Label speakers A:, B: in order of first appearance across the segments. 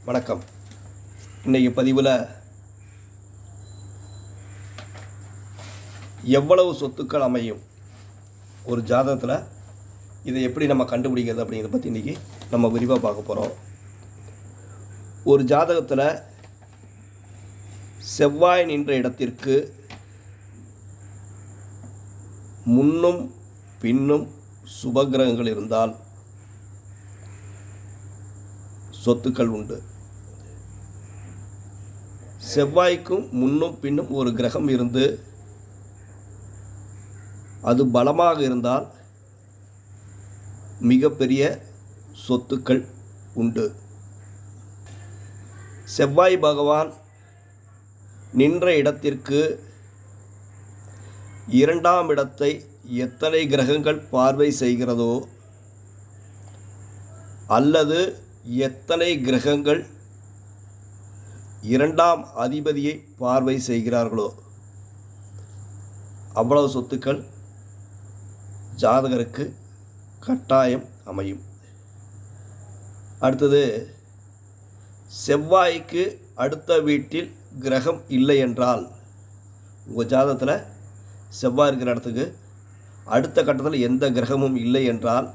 A: வணக்கம். இன்றைக்கி பதிவில் எவ்வளவு சொத்துக்கள் அமையும் ஒரு ஜாதகத்தில், இதை எப்படி நம்ம கண்டுபிடிக்கிறது அப்படிங்கிறத பற்றி இன்றைக்கி நம்ம விரிவாக பார்க்க போகிறோம். ஒரு ஜாதகத்தில் செவ்வாய் நின்ற இடத்திற்கு முன்னும் பின்னும் சுபகிரகங்கள் இருந்தால் சொத்துக்கள் உண்டு. செவ்வாய்க்கும் முன்னும் பின்னும் ஒரு கிரகம் இருந்து அது பலமாக இருந்தால் மிகப்பெரிய சொத்துக்கள் உண்டு. செவ்வாய் பகவான் நின்ற இடத்திற்கு இரண்டாம் இடத்தை எத்தனை கிரகங்கள் பார்வை செய்கிறதோ அல்லது எத்தனை கிரகங்கள் இரண்டாம் அதிபதியை பார்வை செய்கிறார்களோ அவ்வளவு சொத்துக்கள் ஜாதகருக்கு கட்டாயம் அமையும். அடுத்தது, செவ்வாய்க்கு அடுத்த வீட்டில் கிரகம் இல்லை என்றால், உங்கள் ஜாதகத்தில் செவ்வாய் இருக்கிற இடத்துக்கு அடுத்த கட்டத்தில் எந்த கிரகமும் இல்லை என்றால்,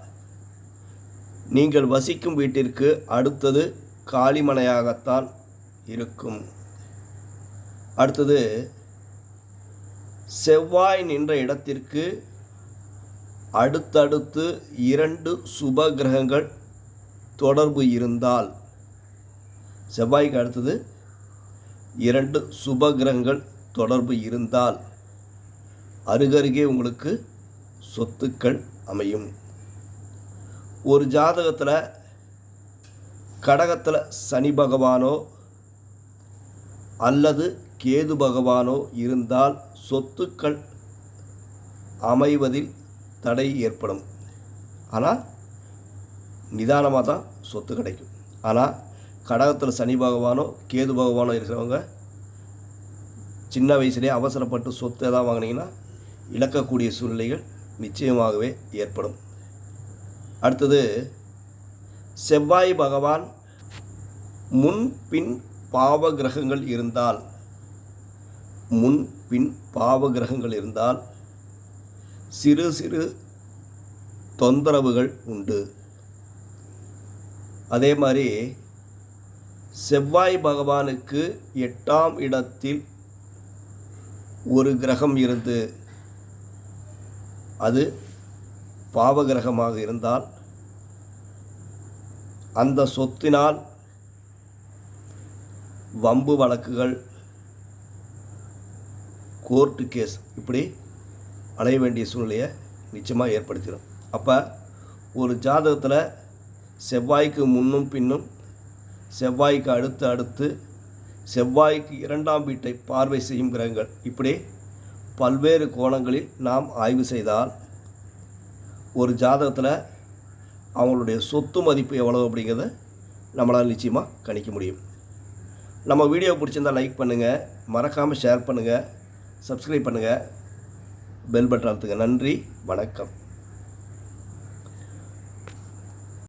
A: நீங்கள் வசிக்கும் வீட்டிற்கு அடுத்தது காலிமனையாகத்தான் இருக்கும். அடுத்தது, செவ்வாய் நின்ற இடத்திற்கு அடுத்தடுத்து 2 சுப கிரகங்கள் தொடர்பு இருந்தால், செவ்வாய்க்கு அடுத்தது 2 சுப கிரகங்கள் தொடர்பு இருந்தால் அருகருகே உங்களுக்கு சொத்துக்கள் அமையும். ஒரு ஜாதகத்தில் கடகத்தில் சனி பகவானோ அல்லது கேது பகவானோ இருந்தால் சொத்துக்கள் அமைவதில் தடை ஏற்படும். ஆனால் நிதானமாக தான் சொத்து கிடைக்கும். ஆனால் கடகத்தில் சனி பகவானோ கேது பகவானோ இருக்கிறவங்க சின்ன வயசுலேயே அவசரப்பட்டு சொத்து எதாவது வாங்கினீங்கன்னா இழக்கக்கூடிய சூழ்நிலைகள் நிச்சயமாகவே ஏற்படும். அடுத்தது, செவ்வாய் பகவான் முன் பின் பாவ கிரகங்கள் இருந்தால், முன் பின் பாவ கிரகங்கள் இருந்தால் சிறு சிறு தொந்தரவுகள் உண்டு. அதே மாதிரி செவ்வாய் பகவானுக்கு 8ஆம் இடத்தில் ஒரு கிரகம் இருந்து அது பாவகிரகமாக இருந்தால் அந்த சொத்தினால் வம்பு வழக்குகள், கோர்ட்டு கேஸ் இப்படி அலைய வேண்டிய சூழ்நிலையை நிச்சயமாக ஏற்படுத்திடும். அப்போ ஒரு ஜாதகத்தில் செவ்வாய்க்கு முன்னும் பின்னும், செவ்வாய்க்கு அடுத்து செவ்வாய்க்கு 2ஆம் வீட்டை பார்வை செய்யும் கிரகங்கள், இப்படி பல்வேறு கோணங்களில் நாம் ஆய்வு செய்தால் ஒரு ஜாதகத்தில் அவங்களுடைய சொத்து மதிப்பு எவ்வளோ அப்படிங்கிறத நம்மளால் நிச்சயமாக கணிக்க முடியும். நம்ம வீடியோ பிடிச்சிருந்தால் லைக் பண்ணுங்கள், மறக்காமல் ஷேர் பண்ணுங்கள், சப்ஸ்கிரைப் பண்ணுங்கள், பெல் பட்டன் அழுத்துங்க. நன்றி, வணக்கம்.